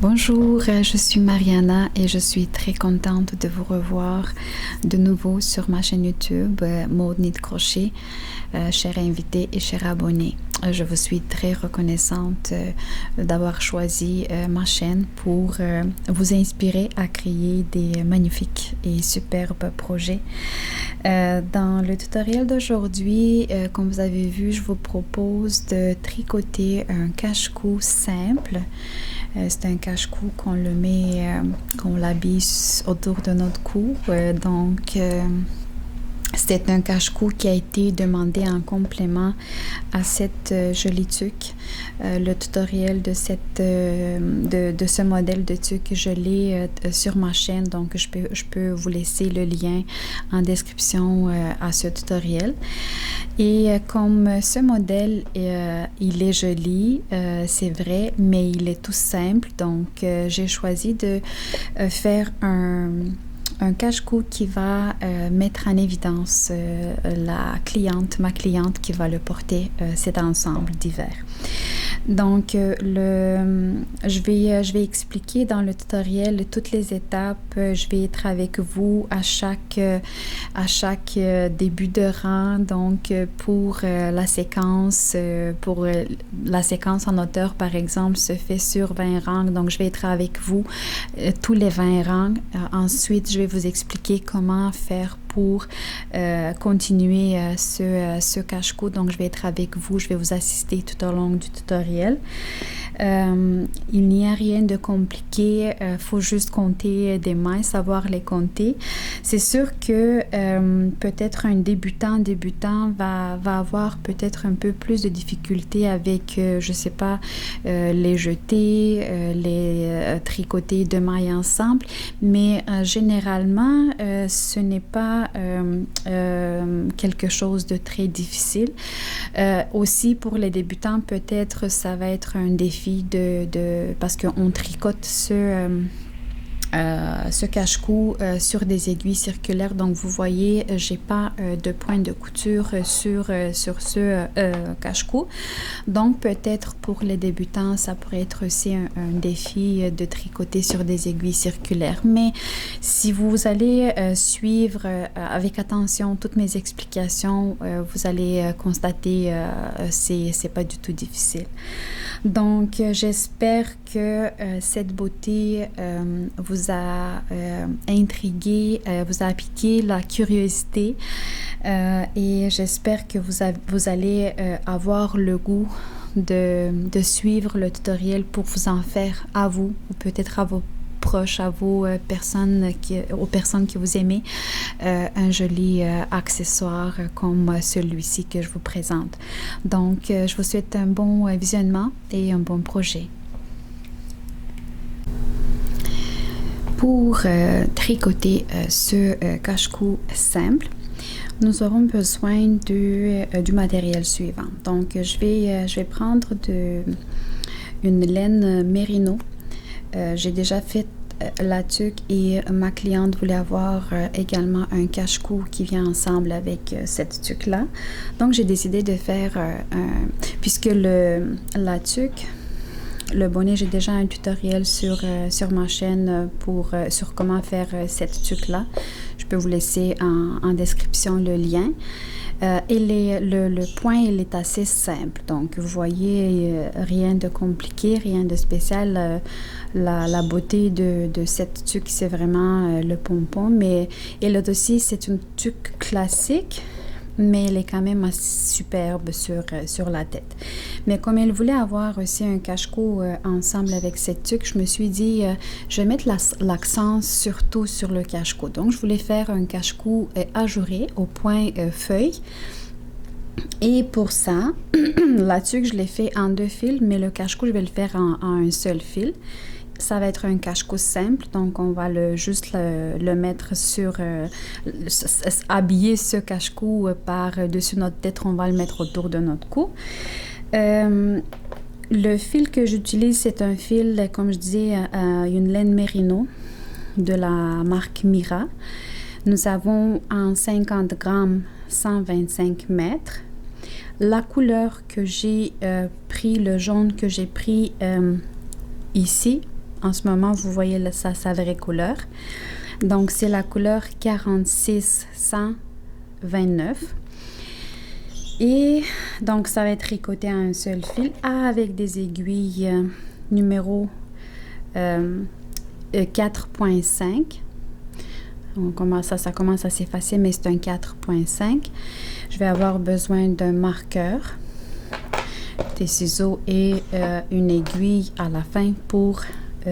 Bonjour, je suis Mariana et je suis très contente de vous revoir de nouveau sur ma chaîne YouTube Mode Nid Crochet, chers invités et chers abonnés. Je vous suis très reconnaissante d'avoir choisi ma chaîne pour vous inspirer à créer des magnifiques et superbes projets. Dans le tutoriel d'aujourd'hui, comme vous avez vu, je vous propose de tricoter un cache-cou simple. C'est un cache-cou qu'on le met, qu'on l'habille autour de notre cou. C'est un cache-cou qui a été demandé en complément à cette jolie tuque. Le tutoriel de ce modèle de tuque, je l'ai sur ma chaîne, donc je peux vous laisser le lien en description à ce tutoriel. Et comme ce modèle, il est joli, c'est vrai, mais il est tout simple, donc j'ai choisi de faire un cache-cou qui va mettre en évidence ma cliente qui va le porter cet ensemble d'hiver. Donc, je vais expliquer dans le tutoriel toutes les étapes. Je vais être avec vous à chaque début de rang. Donc, pour la séquence en hauteur, par exemple, se fait sur 20 rangs. Donc, je vais être avec vous tous les 20 rangs. Ensuite, je vais vous expliquer comment faire pour continuer ce cache-cou. Donc, je vais être avec vous, je vais vous assister tout au long du tutoriel. Il n'y a rien de compliqué, faut juste compter des mailles, savoir les compter. C'est sûr que peut-être un débutant va avoir peut-être un peu plus de difficultés avec, je sais pas, les jeter, les tricoter deux mailles ensemble, mais généralement, ce n'est pas quelque chose de très difficile. Aussi pour les débutants, peut-être ça va être un défi parce qu'on tricote ce cache-cou sur des aiguilles circulaires. Donc vous voyez, j'ai pas de point de couture sur ce cache-cou. Donc peut-être pour les débutants, ça pourrait être aussi un défi de tricoter sur des aiguilles circulaires. Mais si vous allez suivre avec attention toutes mes explications, vous allez constater c'est pas du tout difficile. Donc j'espère que cette beauté vous a intrigué, vous a piqué la curiosité et j'espère que vous allez avoir le goût de suivre le tutoriel pour vous en faire à vous ou peut-être à vos proches, à vos aux personnes que vous aimez, un joli accessoire comme celui-ci que je vous présente. Donc, je vous souhaite un bon visionnement et un bon projet. Pour tricoter ce cache-cou simple, nous aurons besoin du matériel suivant. Donc, je vais prendre une laine mérino. J'ai déjà fait la tuque et ma cliente voulait avoir également un cache-cou qui vient ensemble avec cette tuque-là. Donc, j'ai décidé de faire puisque la tuque, le bonnet, j'ai déjà un tutoriel sur ma chaîne sur comment faire cette tuque-là. Je peux vous laisser en description le lien. Et le point, il est assez simple. Donc, vous voyez, rien de compliqué, rien de spécial. La beauté de cette tuque, c'est vraiment le pompon. Mais elle aussi, c'est une tuque classique, mais elle est quand même assez superbe sur la tête. Mais comme elle voulait avoir aussi un cache-cou ensemble avec cette tuque, je me suis dit, je vais mettre l'accent surtout sur le cache-cou. Donc, je voulais faire un cache-cou ajouré au point feuille. Et pour ça, la tuque, je l'ai fait en 2 fils, mais le cache-cou, je vais le faire en un seul fil. Ça va être un cache-cou simple, donc on va juste le mettre sur, habiller ce cache-cou par-dessus notre tête, on va le mettre autour de notre cou. Le fil que j'utilise, c'est un fil, comme je disais, une laine mérino de la marque Mira. Nous avons en 50 grammes 125 mètres. La couleur que j'ai pris, le jaune que j'ai pris ici, en ce moment, vous voyez sa vraie couleur. Donc, c'est la couleur 46129. Et donc, ça va être tricoté à un seul fil avec des aiguilles numéro 4.5. Ça commence assez facile, mais c'est un 4.5. Je vais avoir besoin d'un marqueur, des ciseaux et une aiguille à la fin pour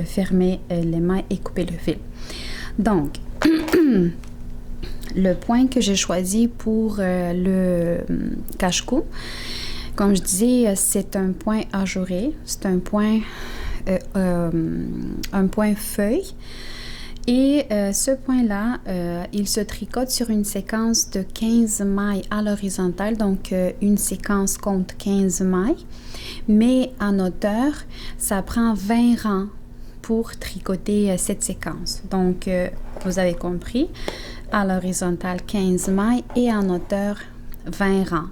fermer les mailles et couper le fil. Donc, le point que j'ai choisi pour le cache-cou, comme je disais, c'est un point ajouré, c'est un point feuille. Et ce point-là, il se tricote sur une séquence de 15 mailles à l'horizontale. Donc, une séquence compte 15 mailles. Mais en hauteur, ça prend 20 rangs pour tricoter cette séquence. Donc, vous avez compris, à l'horizontale 15 mailles et en hauteur 20 rangs.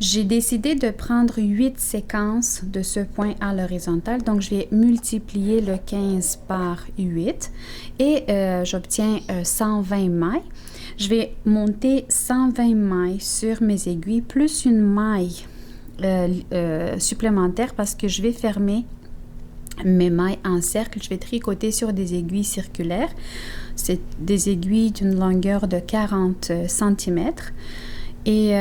J'ai décidé de prendre 8 séquences de ce point à l'horizontale. Donc, je vais multiplier le 15 par 8 et j'obtiens 120 mailles. Je vais monter 120 mailles sur mes aiguilles plus une maille supplémentaire parce que je vais fermer mes mailles en cercle. Je vais tricoter sur des aiguilles circulaires. C'est des aiguilles d'une longueur de 40 cm. Et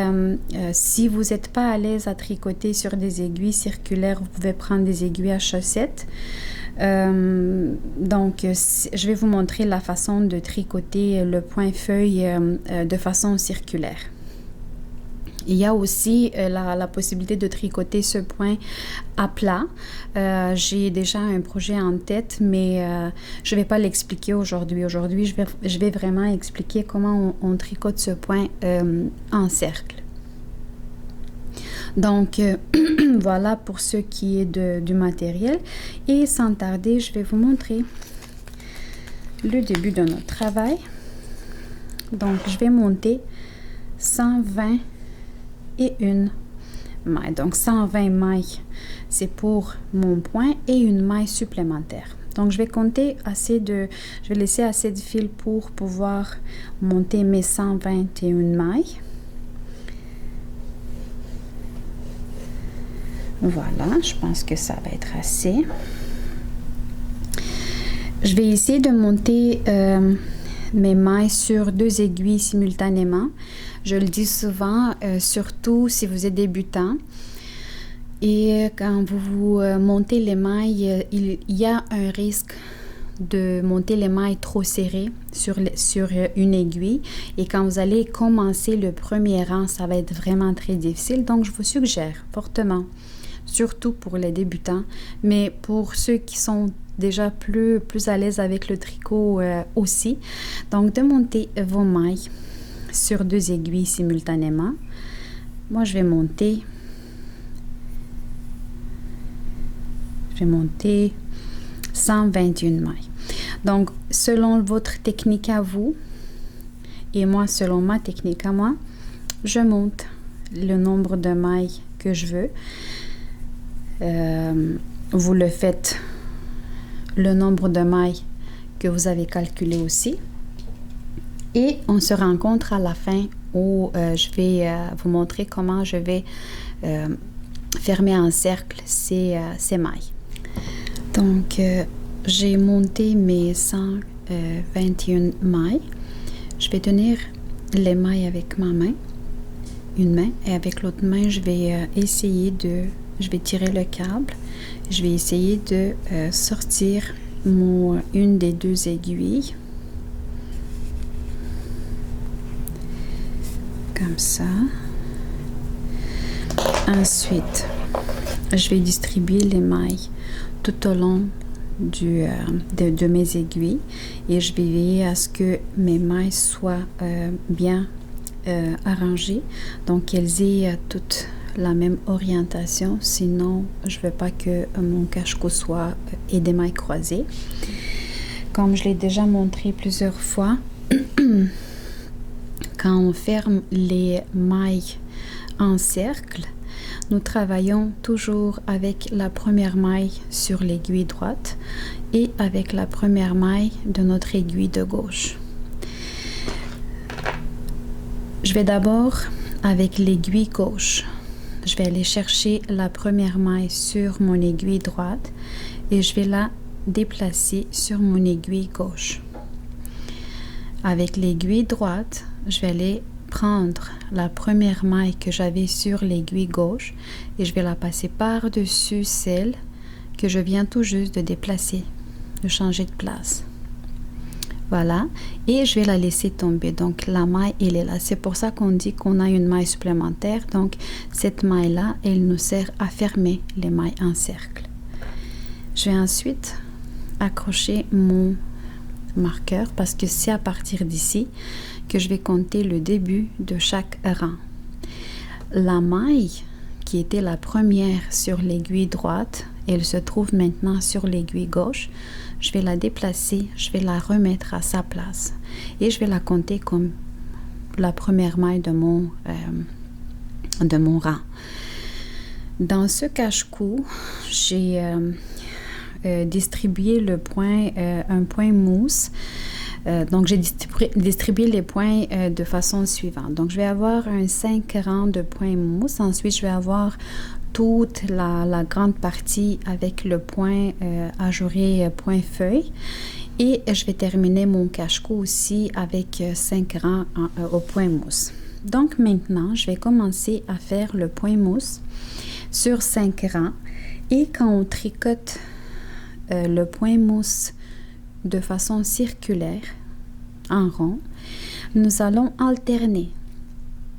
si vous n'êtes pas à l'aise à tricoter sur des aiguilles circulaires, vous pouvez prendre des aiguilles à chaussettes. Donc, je vais vous montrer la façon de tricoter le point feuille de façon circulaire. Il y a aussi la possibilité de tricoter ce point à plat. J'ai déjà un projet en tête, mais je ne vais pas l'expliquer aujourd'hui. Aujourd'hui, je vais vraiment expliquer comment on tricote ce point en cercle. Donc, voilà pour ce qui est du matériel. Et sans tarder, je vais vous montrer le début de notre travail. Donc, je vais monter 120 et une maille. Donc 120 mailles, c'est pour mon point et une maille supplémentaire. Donc je vais laisser assez de fil pour pouvoir monter mes 121 mailles. Voilà, je pense que ça va être assez. Je vais essayer de monter mes mailles sur 2 aiguilles simultanément. Je le dis souvent, surtout si vous êtes débutant. Et quand vous montez les mailles, il y a un risque de monter les mailles trop serrées sur une aiguille. Et quand vous allez commencer le premier rang, ça va être vraiment très difficile. Donc, je vous suggère fortement, surtout pour les débutants, mais pour ceux qui sont déjà plus à l'aise avec le tricot aussi, donc de monter vos mailles sur 2 aiguilles simultanément. Moi, je vais monter 121 mailles. Donc, selon votre technique à vous, et moi, selon ma technique à moi, je monte le nombre de mailles que je veux. Vous le faites le nombre de mailles que vous avez calculé aussi. Et on se rencontre à la fin où je vais vous montrer comment je vais fermer en cercle ces mailles. Donc, j'ai monté mes 121 mailles. Je vais tenir les mailles avec ma main, une main, et avec l'autre main, je vais tirer le câble. Je vais essayer de sortir une des 2 aiguilles. Comme ça. Ensuite, je vais distribuer les mailles tout au long de mes aiguilles et je vais veiller à ce que mes mailles soient bien arrangées, donc qu'elles aient toute la même orientation, sinon je ne veux pas que mon cache-cou ait des mailles croisées. Comme je l'ai déjà montré plusieurs fois, quand on ferme les mailles en cercle, nous travaillons toujours avec la première maille sur l'aiguille droite et avec la première maille de notre aiguille de gauche. Je vais d'abord avec l'aiguille gauche. Je vais aller chercher la première maille sur mon aiguille droite et je vais la déplacer sur mon aiguille gauche. Avec l'aiguille droite, je vais aller prendre la première maille que j'avais sur l'aiguille gauche et je vais la passer par-dessus celle que je viens tout juste de déplacer, de changer de place. Voilà, et je vais la laisser tomber. Donc la maille, elle est là. C'est pour ça qu'on dit qu'on a une maille supplémentaire. Donc cette maille-là, elle nous sert à fermer les mailles en cercle. Je vais ensuite accrocher mon marqueur parce que c'est à partir d'ici que je vais compter le début de chaque rang. La maille qui était la première sur l'aiguille droite, elle se trouve maintenant sur l'aiguille gauche. Je vais la déplacer, je vais la remettre à sa place et je vais la compter comme la première maille de mon rang. Dans ce cache-cou, j'ai distribué un point mousse. Donc, j'ai distribué les points de façon suivante. Donc, je vais avoir 5 rangs de points mousse. Ensuite, je vais avoir toute la grande partie avec le point ajouré point feuille. Et je vais terminer mon cache-cou aussi avec 5 rangs au point mousse. Donc, maintenant, je vais commencer à faire le point mousse sur 5 rangs. Et quand on tricote le point mousse de façon circulaire, en rond, nous allons alterner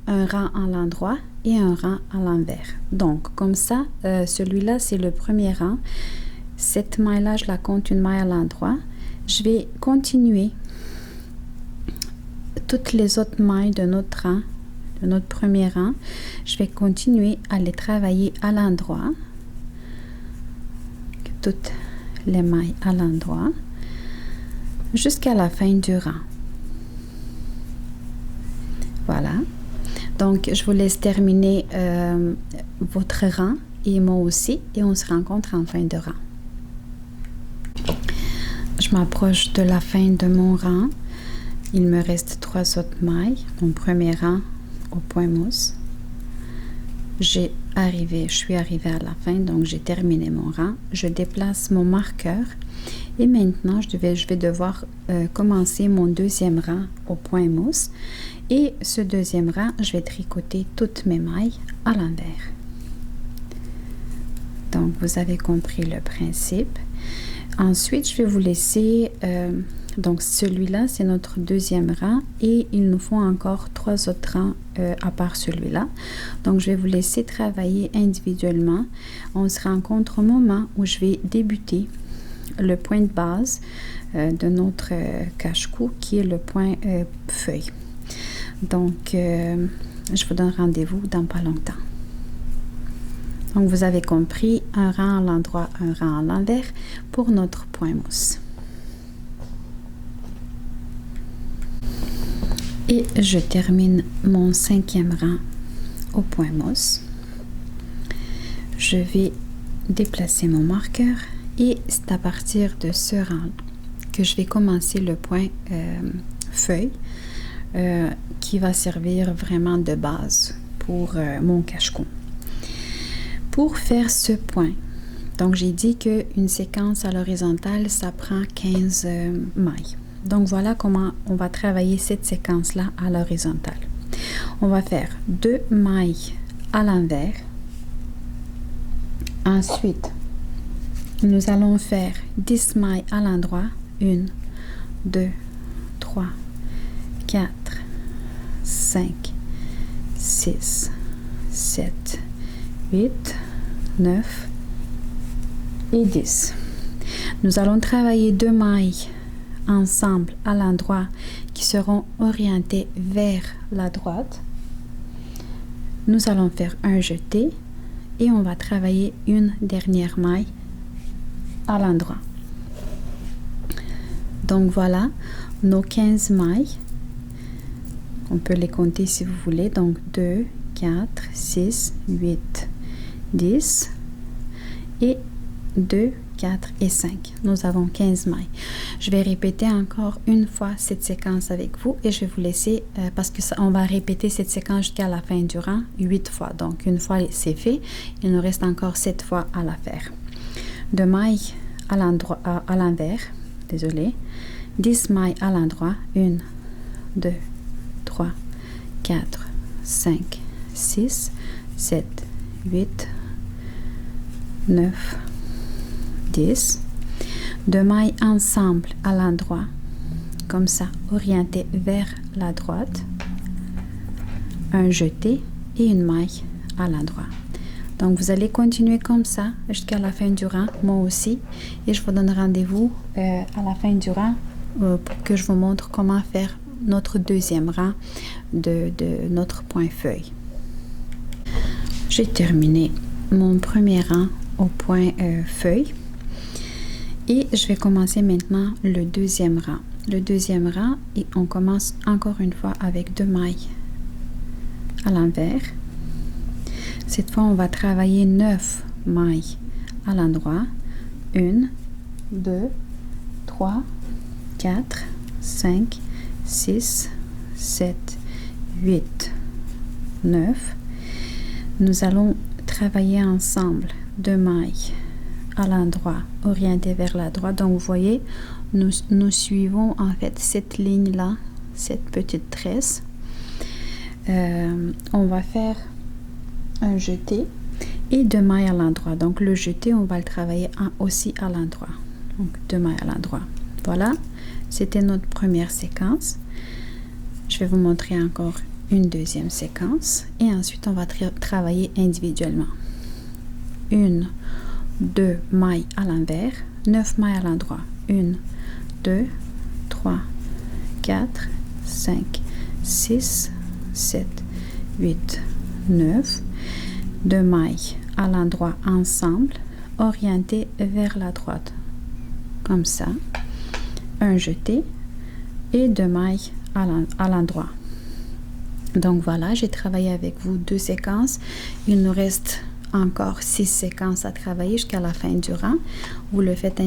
un rang à l'endroit et un rang à l'envers. Donc, comme ça, celui-là, c'est le premier rang. Cette maille-là, je la compte une maille à l'endroit. Je vais continuer toutes les autres mailles de notre rang, de notre premier rang. Je vais continuer à les travailler à l'endroit. Toutes les mailles à l'endroit jusqu'à la fin du rang. Voilà. Donc, je vous laisse terminer votre rang et moi aussi et on se rencontre en fin de rang. Je m'approche de la fin de mon rang. Il me reste 3 autres mailles. Mon premier rang au point mousse. Je suis arrivée à la fin, donc j'ai terminé mon rang. Je déplace mon marqueur et maintenant je vais devoir commencer mon deuxième rang au point mousse. Et ce deuxième rang, je vais tricoter toutes mes mailles à l'envers. Donc vous avez compris le principe. Ensuite, je vais vous laisser, donc celui-là, c'est notre deuxième rang et il nous faut encore 3 autres rangs à part celui-là. Donc, je vais vous laisser travailler individuellement. On se rencontre au moment où je vais débuter le point de base de notre cache-cou qui est le point feuille. Donc, je vous donne rendez-vous dans pas longtemps. Donc, vous avez compris, un rang à l'endroit, un rang à l'envers pour notre point mousse. Et je termine mon 5e rang au point mousse. Je vais déplacer mon marqueur et c'est à partir de ce rang que je vais commencer le point feuille qui va servir vraiment de base pour mon cache-cou. Pour faire ce point, donc j'ai dit qu'une séquence à l'horizontale, ça prend 15 mailles. Donc voilà comment on va travailler cette séquence-là à l'horizontale. On va faire 2 mailles à l'envers. Ensuite, nous allons faire 10 mailles à l'endroit. 1, 2, 3, 4, 5, 6, 7, 8, 9 et 10. Nous allons travailler 2 mailles ensemble à l'endroit qui seront orientées vers la droite. Nous allons faire un jeté et on va travailler une dernière maille à l'endroit. Donc voilà nos 15 mailles. On peut les compter si vous voulez. Donc 2, 4, 6, 8, 10 et 2, 4 et 5. Nous avons 15 mailles. Je vais répéter encore une fois cette séquence avec vous et je vais vous laisser, parce que on va répéter cette séquence jusqu'à la fin du rang 8 fois. Donc, une fois c'est fait, il nous reste encore 7 fois à la faire. 2 mailles à l'envers, désolé, 10 mailles à l'endroit, 1, 2, 3, 4, 5, 6, 7, 8, 9, 10. 2 mailles ensemble à l'endroit, comme ça, orientées vers la droite, un jeté et une maille à l'endroit. Donc, vous allez continuer comme ça jusqu'à la fin du rang, moi aussi, et je vous donne rendez-vous à la fin du rang pour que je vous montre comment faire notre deuxième rang de notre point feuille. J'ai terminé mon premier rang au point feuille et je vais commencer maintenant le deuxième rang. Le deuxième rang, et on commence encore une fois avec 2 mailles à l'envers. Cette fois, on va travailler 9 mailles à l'endroit. 1, 2, 3, 4, 5, 6, 7, 8, 9. Nous allons travailler ensemble 2 mailles à l'endroit orientées vers la droite. Donc, vous voyez, nous suivons en fait cette ligne-là, cette petite tresse. On va faire un jeté et 2 mailles à l'endroit. Donc, le jeté, on va le travailler aussi à l'endroit. Donc, 2 mailles à l'endroit. Voilà, c'était notre première séquence. Je vais vous montrer encore une deuxième séquence et ensuite on va travailler individuellement. 1, 2 mailles à l'envers, 9 mailles à l'endroit. 1, 2, 3, 4, 5, 6, 7, 8, 9. 2 mailles à l'endroit ensemble, orientées vers la droite. Comme ça. Un jeté et 2 mailles à l'endroit. Donc voilà, j'ai travaillé avec vous 2 séquences. Il nous reste encore 6 séquences à travailler jusqu'à la fin du rang. Vous le faites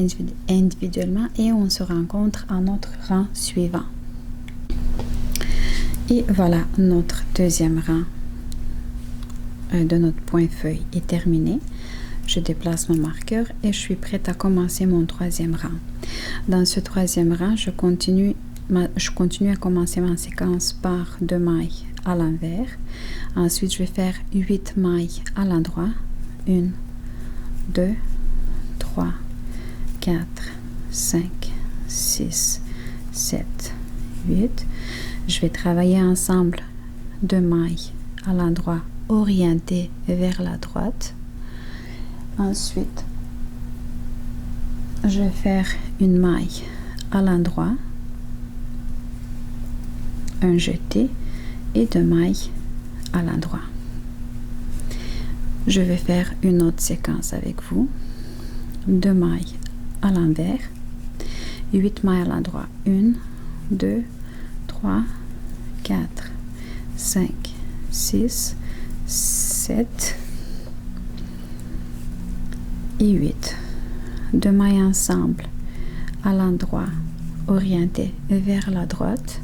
individuellement et on se rencontre à notre rang suivant. Et voilà, notre deuxième rang de notre point feuille est terminé. Je déplace mon marqueur et je suis prête à commencer mon troisième rang. Dans ce troisième rang, je continue à commencer ma séquence par 2 mailles à l'envers. Ensuite, je vais faire 8 mailles à l'endroit. 1, 2, 3, 4, 5, 6, 7, 8. Je vais travailler ensemble 2 mailles à l'endroit orientées vers la droite. Ensuite, je vais faire une maille à l'endroit, un jeté et 2 mailles à l'endroit. Je vais faire une autre séquence avec vous. 2 mailles à l'envers, 8 mailles à l'endroit. 1, 2, 3, 4, 5, 6, 7 et 8. 2 mailles ensemble à l'endroit orienté vers la droite.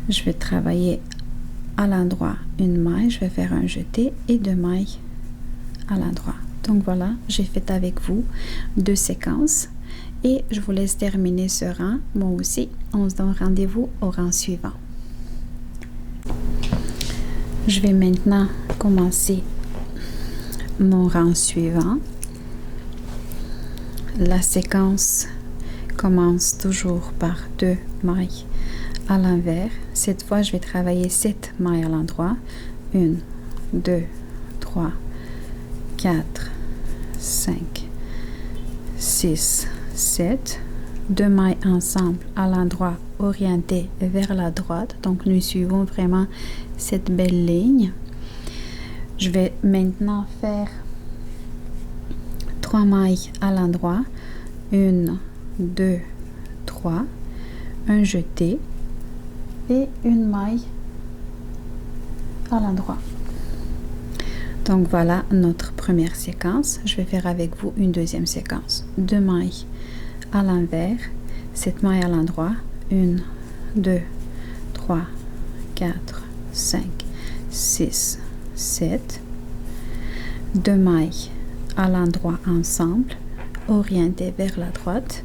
Je vais travailler à l'endroit une maille, je vais faire un jeté et 2 mailles à l'endroit. Donc voilà, j'ai fait avec vous 2 séquences et je vous laisse terminer ce rang. Moi aussi, on se donne rendez-vous au rang suivant. Je vais maintenant commencer mon rang suivant. La séquence commence toujours par 2 mailles à l'envers. Cette fois, je vais travailler 7 mailles à l'endroit. 1, 2, 3, 4, 5, 6, 7. 2 mailles ensemble à l'endroit orienté vers la droite. Donc, nous suivons vraiment cette belle ligne. Je vais maintenant faire 3 mailles à l'endroit. 1, 2, 3. Un jeté et une maille à l'endroit. Donc voilà notre première séquence. Je vais faire avec vous une deuxième séquence. 2 mailles à l'envers, 7 mailles à l'endroit, 1, 2, 3, 4, 5, 6, 7. 2 mailles à l'endroit ensemble, orientées vers la droite.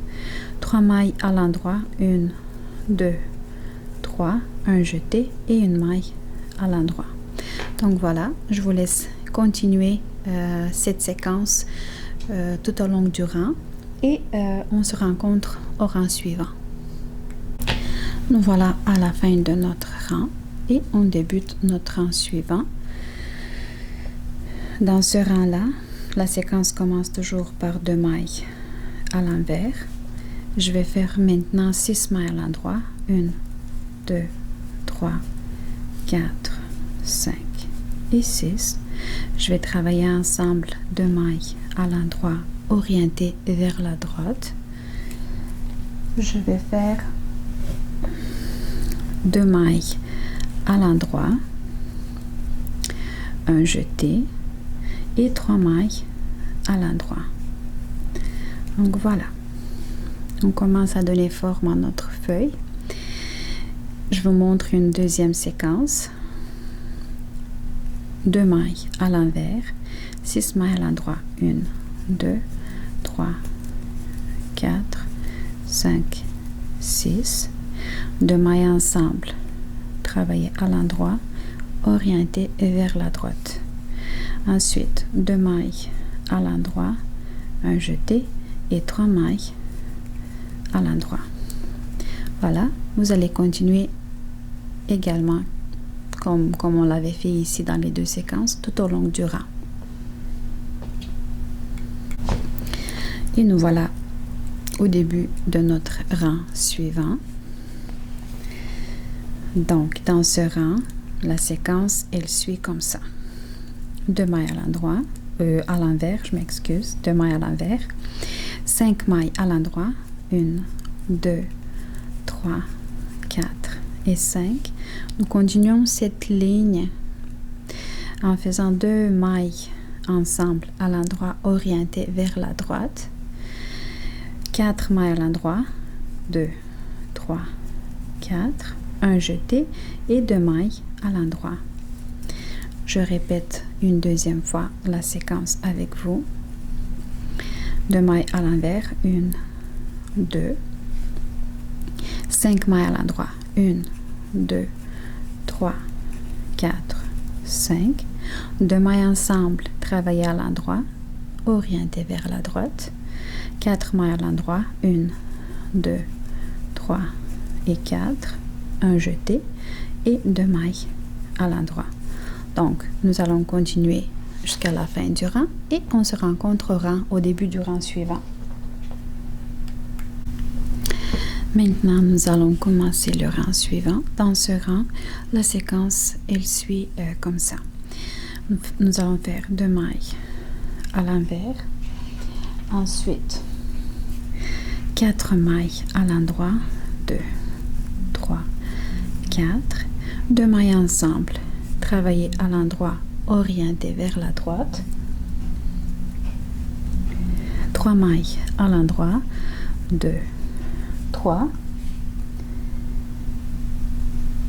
3 mailles à l'endroit, 1, 2, 3, un jeté et une maille à l'endroit. Donc voilà, je vous laisse continuer cette séquence tout au long du rang et on se rencontre au rang suivant. Nous voilà à la fin de notre rang et on débute notre rang suivant. Dans ce rang-là, la séquence commence toujours par 2 mailles à l'envers. Je vais faire maintenant 6 mailles à l'endroit. 1, 2, 3, 4, 5 et 6. Je vais travailler ensemble 2 mailles à l'endroit orientées vers la droite. Je vais faire 2 mailles à l'endroit, un jeté et 3 mailles à l'endroit. Donc voilà, on commence à donner forme à notre feuille. Je vous montre une deuxième séquence. 2 mailles à l'envers, 6 mailles à l'endroit, 1, 2, 3, 4, 5, 6. 2 mailles ensemble, travailler à l'endroit, orienté vers la droite. Ensuite, 2 mailles à l'endroit, un jeté et 3 mailles à l'endroit. Voilà, vous allez continuer également comme on l'avait fait ici dans les deux séquences tout au long du rang. Et nous voilà au début de notre rang suivant. Donc dans ce rang, la séquence elle suit comme ça. 2 mailles à l'endroit, à l'envers, je m'excuse, 2 mailles à l'envers, 5 mailles à l'endroit, 1, 2, 3, 4 et 5. Nous continuons cette ligne en faisant 2 mailles ensemble à l'endroit orienté vers la droite, 4 mailles à l'endroit, 2, 3, 4, un jeté et 2 mailles à l'endroit. Je répète une deuxième fois la séquence avec vous. 2 mailles à l'envers, 1, 2, 5 mailles à l'endroit, 1, 2, 3, 4, 5. 2 mailles ensemble, travailler à l'endroit, orienté vers la droite. 4 mailles à l'endroit, 1, 2, 3 et 4. Un jeté et 2 mailles à l'endroit. Donc, nous allons continuer jusqu'à la fin du rang et on se rencontrera au début du rang suivant. Maintenant, nous allons commencer le rang suivant. Dans ce rang, la séquence, elle suit comme ça. Nous allons faire 2 mailles à l'envers. Ensuite, 4 mailles à l'endroit. 2, 3, 4. 2 mailles ensemble. Travailler à l'endroit orienté vers la droite. 3 mailles à l'endroit. 2, 3.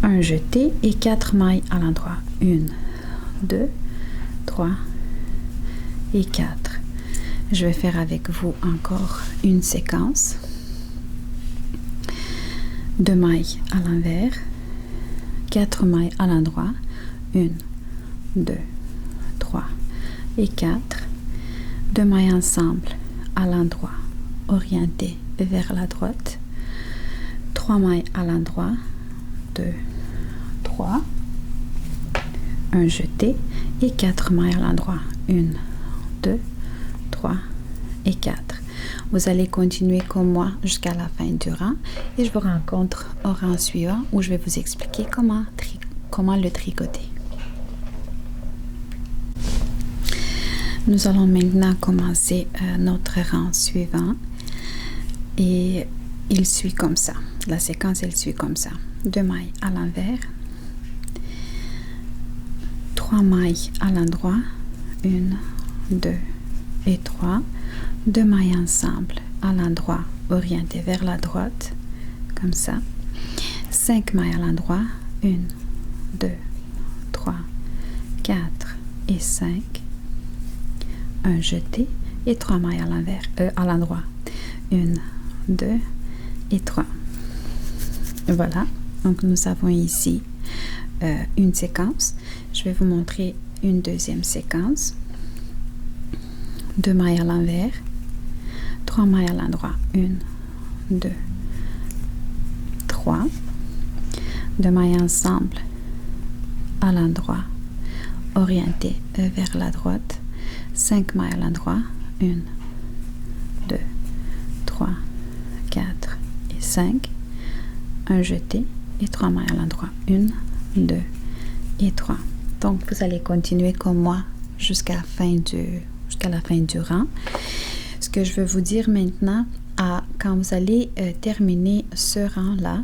Un jeté et 4 mailles à l'endroit. 1, 2, 3 et 4. Je vais faire avec vous encore une séquence. 2 mailles à l'envers, 4 mailles à l'endroit, 1, 2, 3 et 4. 2 mailles ensemble à l'endroit, orienté vers la droite. 3 mailles à l'endroit, 2, 3. Un jeté et 4 mailles à l'endroit, 1, 2, 3 et 4. Vous allez continuer comme moi jusqu'à la fin du rang et je vous rencontre au rang suivant où je vais vous expliquer comment le tricoter. Nous allons maintenant commencer notre rang suivant et il suit comme ça. La séquence elle suit comme ça. 2 mailles à l'envers, 3 mailles à l'endroit, 1, 2 et 3. 2 mailles ensemble à l'endroit orienté vers la droite, comme ça. 5 mailles à l'endroit, 1, 2, 3, 4 et 5. Un jeté et 3 mailles à l'envers, à l'endroit. 1, 2 et 3. Voilà, donc nous avons ici une séquence. Je vais vous montrer une deuxième séquence. 2 mailles à l'envers, 3 mailles à l'endroit. 1, 2, 3. 2 mailles ensemble à l'endroit orienté vers la droite. 5 mailles à l'endroit. 1, 2, 3, 4 et 5. Un jeté et 3 mailles à l'endroit. 1, 2 et 3. Donc vous allez continuer comme moi jusqu'à la fin du rang. Ce que je veux vous dire maintenant, quand vous allez terminer ce rang-là,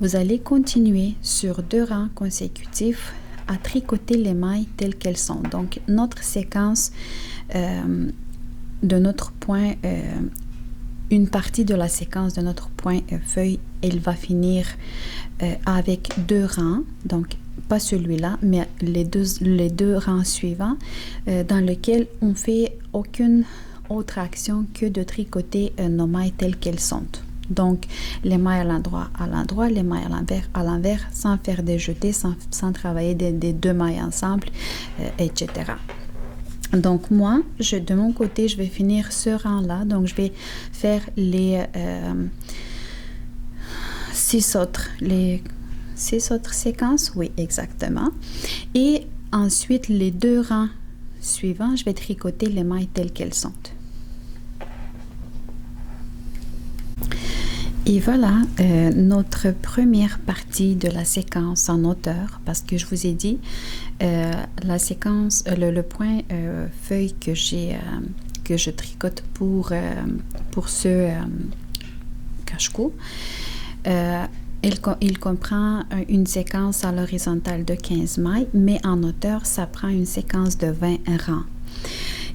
vous allez continuer sur 2 rangs consécutifs à tricoter les mailles telles qu'elles sont. Donc notre séquence de notre point, une partie de la séquence de notre point feuille, elle va finir avec 2 rangs, donc pas celui-là, mais les deux rangs suivants, dans lesquels on fait aucune autre action que de tricoter nos mailles telles qu'elles sont. Donc les mailles à l'endroit, les mailles à l'envers, sans faire des jetés, sans travailler des 2 mailles ensemble, etc. Donc moi, de mon côté, je vais finir ce rang-là. Donc je vais faire les 6 autres séquences. Oui, exactement. Et ensuite, les 2 rangs suivants, je vais tricoter les mailles telles qu'elles sont. Et voilà notre première partie de la séquence en hauteur, parce que je vous ai dit, la séquence, le point feuille que je tricote pour ce cache-cou, il comprend une séquence à l'horizontale de 15 mailles, mais en hauteur, ça prend une séquence de 20 rangs.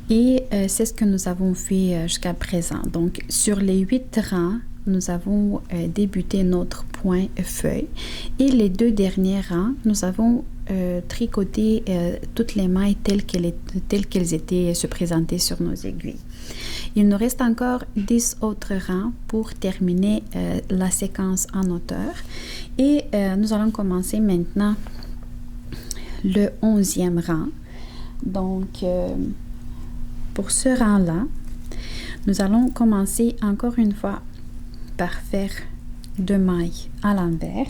Et c'est ce que nous avons fait jusqu'à présent. Donc, sur les 8 rangs, nous avons débuté notre point feuille. Et les 2 derniers rangs, nous avons tricoté toutes les mailles telles qu'elles étaient se présenter sur nos aiguilles. Il nous reste encore 10 autres rangs pour terminer la séquence en hauteur. Et nous allons commencer maintenant le 11e rang. Donc, pour ce rang-là, nous allons commencer encore une fois par faire 2 mailles à l'envers,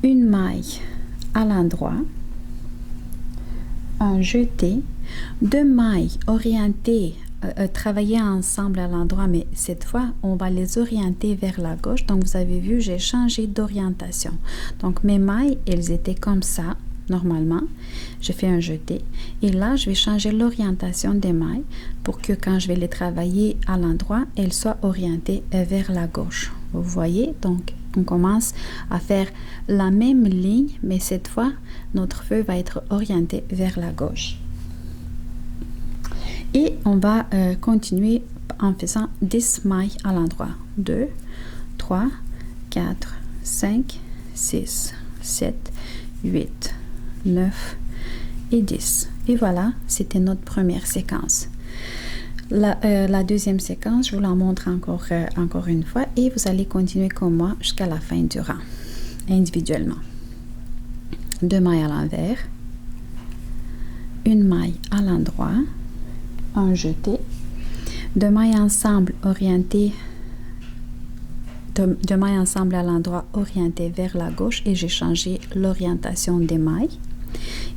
une maille à l'endroit, un jeté, 2 mailles orientées, travailler ensemble à l'endroit, mais cette fois, on va les orienter vers la gauche. Donc, vous avez vu, j'ai changé d'orientation. Donc, mes mailles, elles étaient comme ça, normalement. Je fais un jeté. Et là, je vais changer l'orientation des mailles pour que quand je vais les travailler à l'endroit, elles soient orientées vers la gauche. Vous voyez? Donc, on commence à faire la même ligne, mais cette fois, notre feuille va être orientée vers la gauche. Et on va continuer en faisant 10 mailles à l'endroit. 2, 3, 4, 5, 6, 7, 8, 9 et 10. Et voilà, c'était notre première séquence. La deuxième séquence, je vous la montre encore une fois et vous allez continuer comme moi jusqu'à la fin du rang, individuellement. 2 mailles à l'envers, une maille à l'endroit, un jeté, 2 mailles ensemble orientées, 2 mailles ensemble à l'endroit orientées vers la gauche et j'ai changé l'orientation des mailles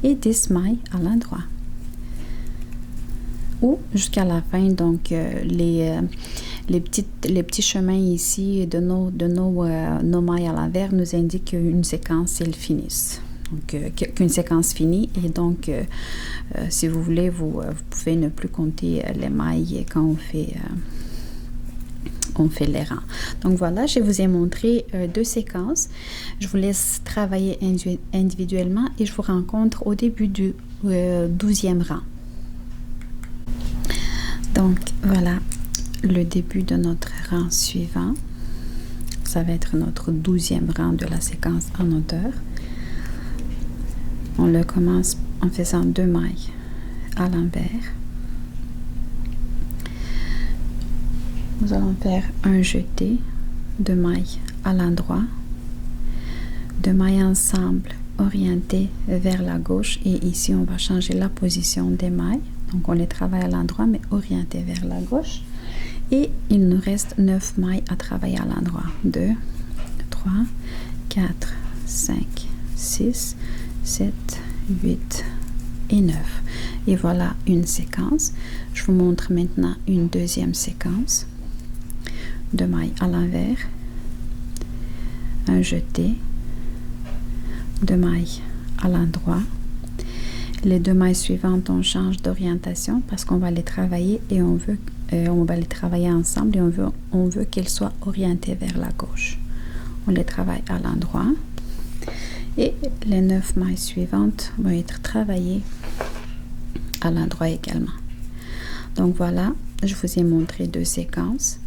et 10 mailles à l'endroit ou jusqu'à la fin. Donc les petits chemins ici de nos mailles à l'envers nous indiquent qu'une séquence elle finisse, donc qu'une séquence finit. Et donc si vous voulez, vous pouvez ne plus compter les mailles quand on fait on fait les rangs. Donc voilà, je vous ai montré 2 séquences. Je vous laisse travailler individuellement et je vous rencontre au début du 12e rang. Donc voilà le début de notre rang suivant. Ça va être notre 12e rang de la séquence en hauteur. On le commence en faisant 2 mailles à l'envers. Nous allons faire un jeté, 2 mailles à l'endroit, 2 mailles ensemble orientées vers la gauche et ici on va changer la position des mailles. Donc on les travaille à l'endroit mais orientées vers la gauche. Et il nous reste 9 mailles à travailler à l'endroit. 2, 3, 4, 5, 6, 7, 8 et 9. Et voilà une séquence. Je vous montre maintenant une deuxième séquence. 2 mailles à l'envers, un jeté, 2 mailles à l'endroit. Les 2 mailles suivantes, on change d'orientation parce qu'on va les travailler et on va les travailler ensemble et on veut qu'elles soient orientées vers la gauche. On les travaille à l'endroit et les 9 mailles suivantes vont être travaillées à l'endroit également. Donc voilà, je vous ai montré 2 séquences.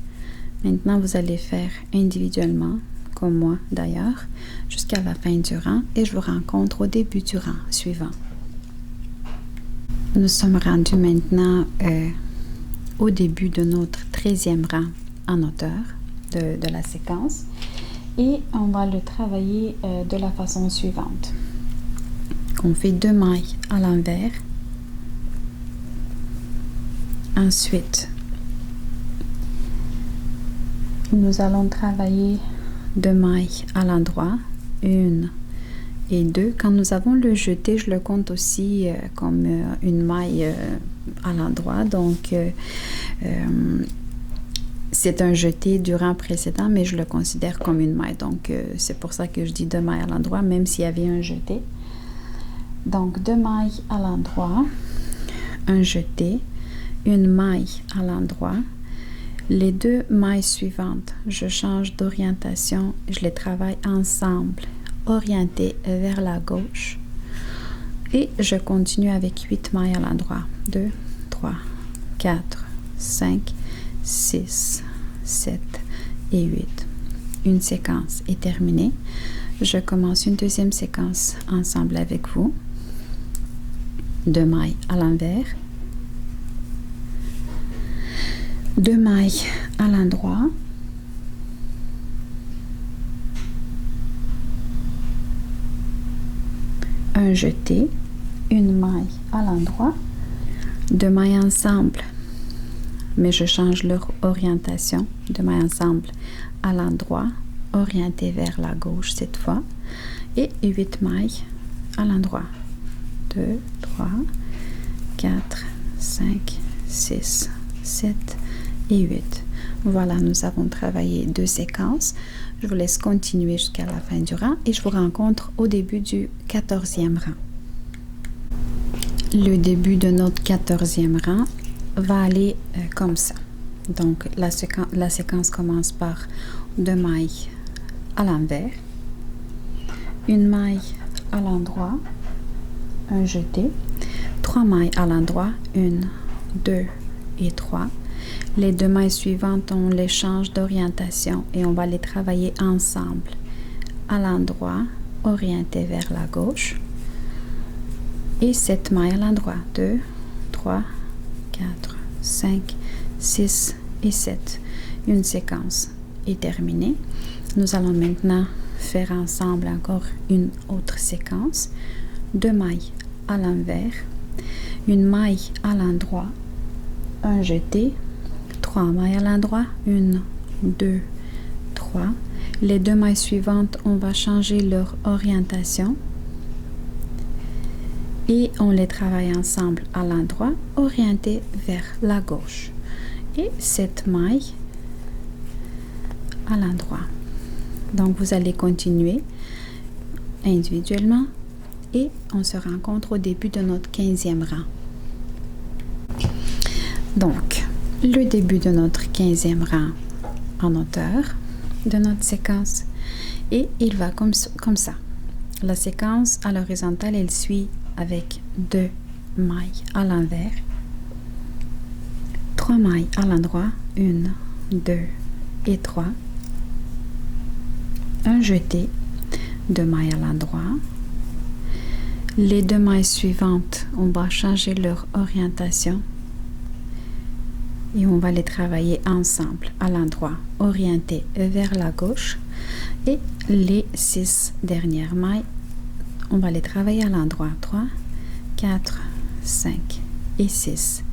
Maintenant, vous allez faire individuellement, comme moi d'ailleurs, jusqu'à la fin du rang et je vous rencontre au début du rang suivant. Nous sommes rendus maintenant au début de notre 13e rang en hauteur de la séquence et on va le travailler de la façon suivante. On fait 2 mailles à l'envers, ensuite nous allons travailler 2 mailles à l'endroit, 1 et 2. Quand nous avons le jeté, je le compte aussi comme une maille à l'endroit. Donc, c'est un jeté du rang précédent, mais je le considère comme une maille. Donc, c'est pour ça que je dis 2 mailles à l'endroit, même s'il y avait un jeté. Donc, 2 mailles à l'endroit, un jeté, une maille à l'endroit. Les 2 mailles suivantes, je change d'orientation, je les travaille ensemble, orientées vers la gauche. Et je continue avec 8 mailles à l'endroit. 2, 3, 4, 5, 6, 7 et 8. Une séquence est terminée. Je commence une deuxième séquence ensemble avec vous. 2 mailles à l'envers. 2 mailles à l'endroit, un jeté, une maille à l'endroit, 2 mailles ensemble, mais je change leur orientation, 2 mailles ensemble à l'endroit, orientées vers la gauche cette fois, et 8 mailles à l'endroit, 2, 3, 4, 5, 6, 7 et 8. Voilà, nous avons travaillé 2 séquences. Je vous laisse continuer jusqu'à la fin du rang et je vous rencontre au début du 14e rang. Le début de notre 14e rang va aller comme ça. Donc, la séquence commence par 2 mailles à l'envers, une maille à l'endroit, un jeté, 3 mailles à l'endroit, 1, 2 et 3. Les 2 mailles suivantes, on les change d'orientation et on va les travailler ensemble à l'endroit, orienté vers la gauche. Et 7 mailles à l'endroit, 2, 3, 4, 5, 6 et 7. Une séquence est terminée. Nous allons maintenant faire ensemble encore une autre séquence. 2 mailles à l'envers, une maille à l'endroit, un jeté, 3 mailles à l'endroit, 1, 2, 3. Les 2 mailles suivantes, on va changer leur orientation et on les travaille ensemble à l'endroit, orienté vers la gauche. Et 7 mailles à l'endroit. Donc, vous allez continuer individuellement et on se rencontre au début de notre 15e rang. Donc, le début de notre 15e rang en hauteur de notre séquence et il va comme ça. La séquence à l'horizontale, elle suit avec 2 mailles à l'envers, 3 mailles à l'endroit, 1, 2 et 3, un jeté, 2 mailles à l'endroit. Les 2 mailles suivantes, on va changer leur orientation et on va les travailler ensemble à l'endroit, orienté vers la gauche. Et les 6 dernières mailles, on va les travailler à l'endroit, 3, 4, 5 et 6.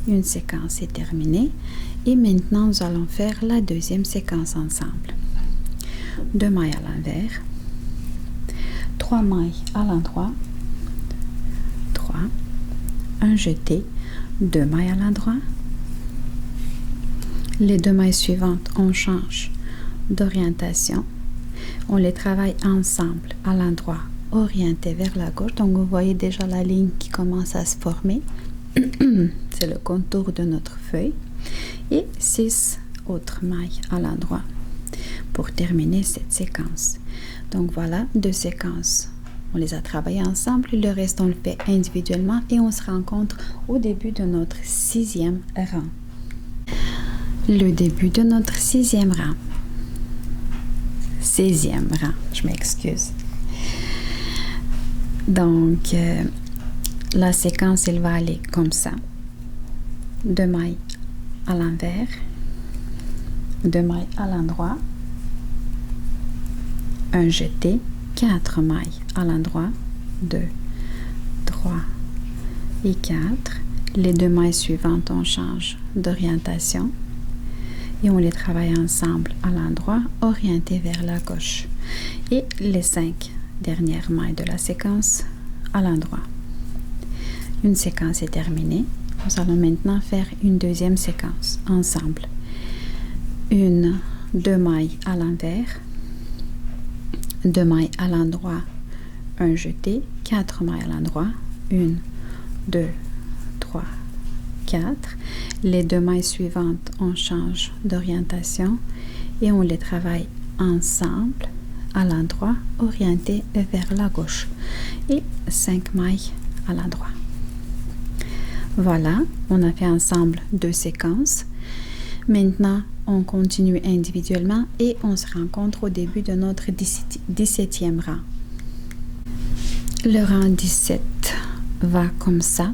Une séquence est terminée et maintenant nous allons faire la deuxième séquence ensemble. 2 mailles à l'envers, 3 mailles à l'endroit, 3, un jeté, 2 mailles à l'endroit. Les 2 mailles suivantes, on change d'orientation. On les travaille ensemble à l'endroit orienté vers la gauche. Donc vous voyez déjà la ligne qui commence à se former. C'est le contour de notre feuille. Et 6 autres mailles à l'endroit pour terminer cette séquence. Donc voilà, 2 séquences. On les a travaillées ensemble. Le reste, on le fait individuellement et on se rencontre au début de notre 6e rang. Le début de notre 6e rang. 16e rang, je m'excuse. Donc, la séquence, elle va aller comme ça. 2 mailles à l'envers, 2 mailles à l'endroit, un jeté, 4 mailles à l'endroit, 2, 3 et 4. Les 2 mailles suivantes, on change d'orientation et on les travaille ensemble à l'endroit orienté vers la gauche. Et les 5 dernières mailles de la séquence à l'endroit. Une séquence est terminée. Nous allons maintenant faire une deuxième séquence ensemble. 2 mailles à l'envers, 2 mailles à l'endroit, un jeté, 4 mailles à l'endroit, 1, 2, 3, 4. Les 2 mailles suivantes, on change d'orientation et on les travaille ensemble à l'endroit orienté vers la gauche et 5 mailles à l'endroit. Voilà, on a fait ensemble 2 séquences. Maintenant, on continue individuellement et on se rencontre au début de notre 17e rang. Le rang 17 va comme ça.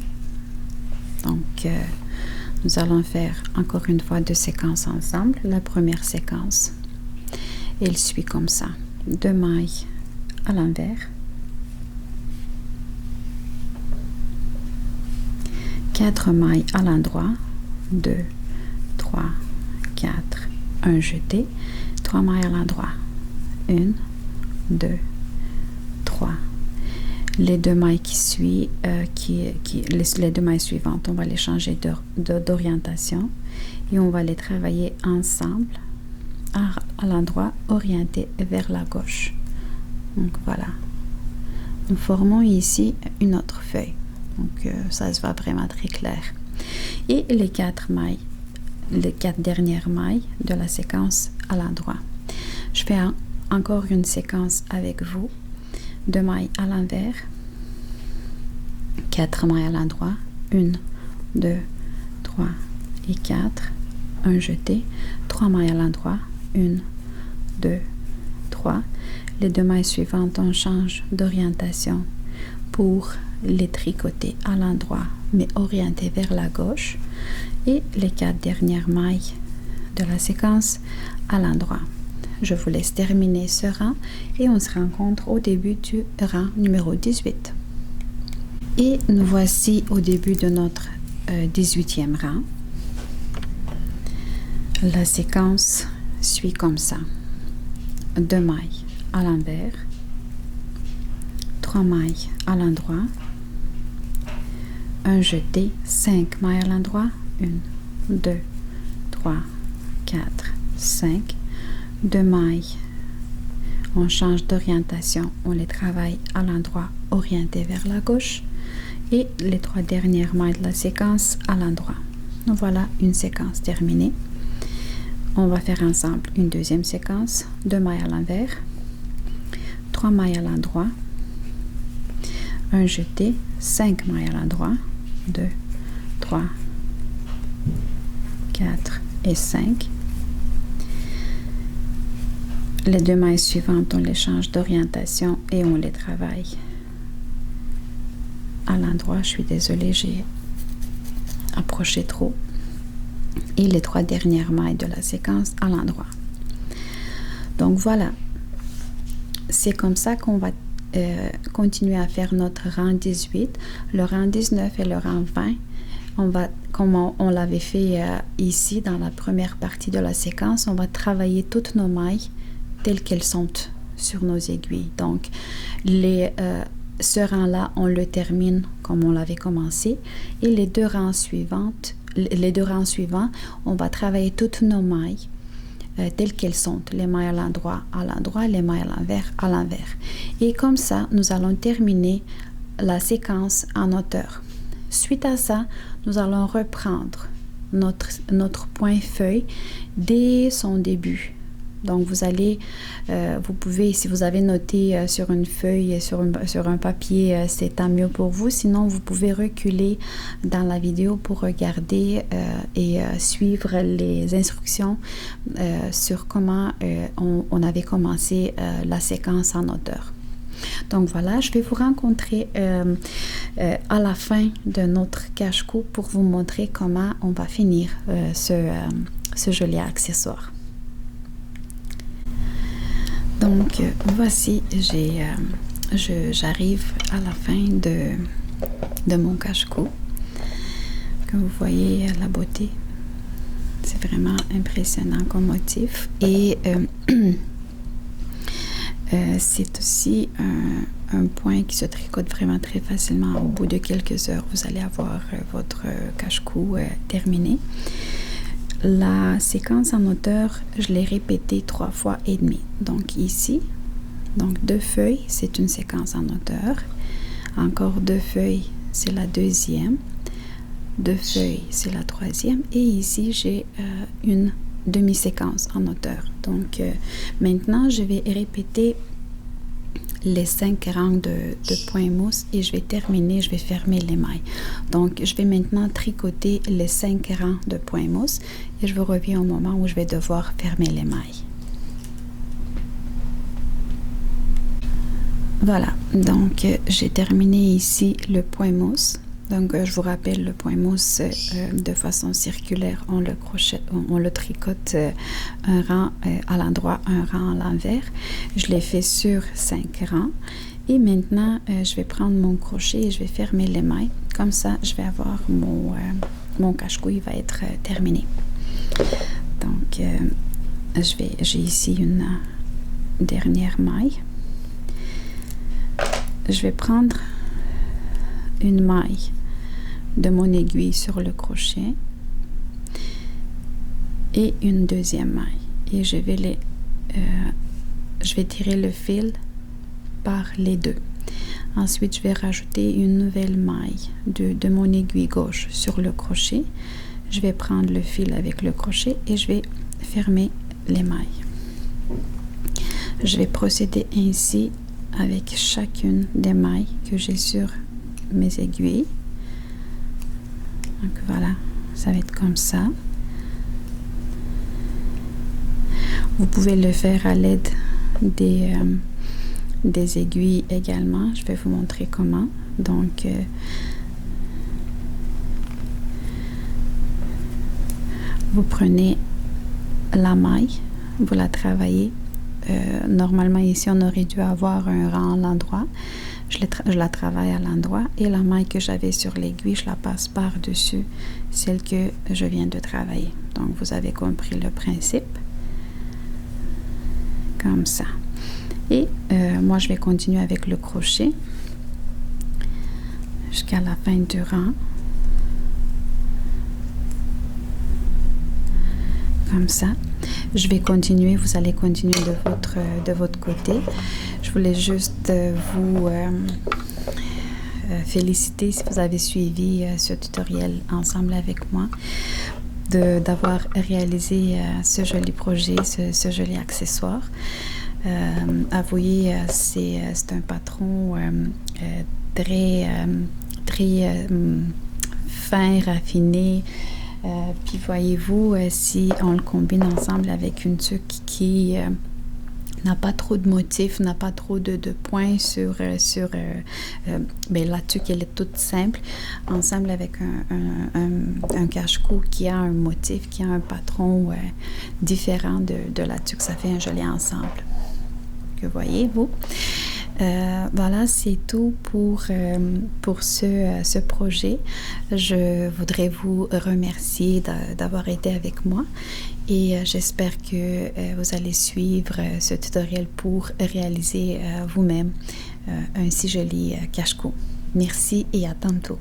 Donc, nous allons faire encore une fois 2 séquences ensemble. La première séquence, elle suit comme ça. 2 mailles à l'envers, 4 mailles à l'endroit, 2, 3, 4, un jeté, 3 mailles à l'endroit, 1, 2, 3. Les 2 mailles qui suivent, les 2 mailles suivantes, on va les changer d'orientation et on va les travailler ensemble à l'endroit orienté vers la gauche. Donc voilà, nous formons ici une autre feuille. Donc ça se voit vraiment très clair. Et les 4 mailles, les 4 dernières mailles de la séquence à l'endroit. Je fais encore une séquence avec vous. 2 mailles à l'envers, 4 mailles à l'endroit, 1, 2, 3 et 4, un jeté, 3 mailles à l'endroit, 1, 2, 3. Les 2 mailles suivantes, on change d'orientation pour les tricoter à l'endroit, mais orientés vers la gauche. Et les 4 dernières mailles de la séquence à l'endroit. Je vous laisse terminer ce rang et on se rencontre au début du rang numéro 18. Et nous voici au début de notre 18e rang. La séquence suit comme ça. 2 mailles à l'envers, 3 mailles à l'endroit, un jeté, 5 mailles à l'endroit, 1, 2, 3, 4, 5, 2 mailles. On change d'orientation, on les travaille à l'endroit orienté vers la gauche et les 3 dernières mailles de la séquence à l'endroit. Voilà une séquence terminée. on va faire ensemble une deuxième séquence, 2 mailles à l'envers, 3 mailles à l'endroit, un jeté, 5 mailles à l'endroit, 2, 3, 4 et 5. Les 2 mailles suivantes, on les change d'orientation et on les travaille à l'endroit. Je suis désolée, j'ai approché trop. Et les 3 dernières mailles de la séquence à l'endroit. Donc voilà, c'est comme ça qu'on va continuer à faire notre rang 18, le rang 19 et le rang 20. On va, comme on l'avait fait ici dans la première partie de la séquence, on va travailler toutes nos mailles telles qu'elles sont sur nos aiguilles. Donc ce rang-là, on le termine comme on l'avait commencé, et les 2 rangs suivants, on va travailler toutes nos mailles telles qu'elles sont, les mailles à l'endroit, les mailles à l'envers. Et comme ça, nous allons terminer la séquence en hauteur. Suite à ça, nous allons reprendre notre point feuille dès son début. Donc, vous pouvez, si vous avez noté sur une feuille, sur un papier, c'est tant mieux pour vous. Sinon, vous pouvez reculer dans la vidéo pour regarder et suivre les instructions sur comment on avait commencé la séquence en hauteur. Donc voilà, je vais vous rencontrer à la fin de notre cache-cou pour vous montrer comment on va finir ce joli accessoire. Donc voici, j'arrive à la fin de mon cache-cou. Comme vous voyez la beauté, c'est vraiment impressionnant comme motif. Et c'est aussi un point qui se tricote vraiment très facilement. Au bout de quelques heures, vous allez avoir votre cache-cou terminé. La séquence en hauteur, je l'ai répétée 3 fois et demi. Donc ici, 2 feuilles, c'est une séquence en hauteur. Encore 2 feuilles, c'est la deuxième. 2 feuilles, c'est la troisième. Et ici, j'ai une demi-séquence en hauteur. Donc maintenant, je vais répéter les 5 rangs de point mousse et je vais terminer, je vais fermer les mailles. Donc, je vais maintenant tricoter les 5 rangs de point mousse et je vous reviens au moment où je vais devoir fermer les mailles. Voilà, donc j'ai terminé ici le point mousse. Donc, je vous rappelle, le point mousse, de façon circulaire, on le tricote un rang à l'endroit, un rang à l'envers. Je l'ai fait sur 5 rangs. Et maintenant, je vais prendre mon crochet et je vais fermer les mailles. Comme ça, je vais avoir mon cache-cou, il va être terminé. Donc, j'ai ici une dernière maille. Je vais prendre une maille de mon aiguille sur le crochet et une deuxième maille et je vais tirer le fil par les deux. Ensuite, je vais rajouter une nouvelle maille de mon aiguille gauche sur le crochet. Je vais prendre le fil avec le crochet et je vais fermer les mailles. Je vais procéder ainsi avec chacune des mailles que j'ai sur mes aiguilles. Donc voilà, ça va être comme ça. Vous pouvez le faire à l'aide des aiguilles également. Je vais vous montrer comment. Donc, vous prenez la maille, vous la travaillez. Normalement, ici, on aurait dû avoir un rang à l'endroit. Je la travaille à l'endroit et la maille que j'avais sur l'aiguille, je la passe par-dessus celle que je viens de travailler. Donc, vous avez compris le principe. Comme ça. Et moi, je vais continuer avec le crochet jusqu'à la fin du rang. Comme ça. Je vais continuer, vous allez continuer de votre côté. Je voulais juste vous féliciter si vous avez suivi ce tutoriel ensemble avec moi. d'avoir réalisé ce joli projet, ce joli accessoire. Vous voyez, c'est un patron très fin, raffiné. Puis voyez-vous, si on le combine ensemble avec une tuque qui n'a pas trop de motifs, n'a pas trop de points sur la tuque, elle est toute simple, ensemble avec un cache-cou qui a un motif, qui a un patron différent de la tuque, ça fait un joli ensemble. Que voyez-vous? Voilà, c'est tout pour ce projet. Je voudrais vous remercier d'avoir été avec moi et j'espère que vous allez suivre ce tutoriel pour réaliser vous-même un si joli cache-cou. Merci et à tantôt.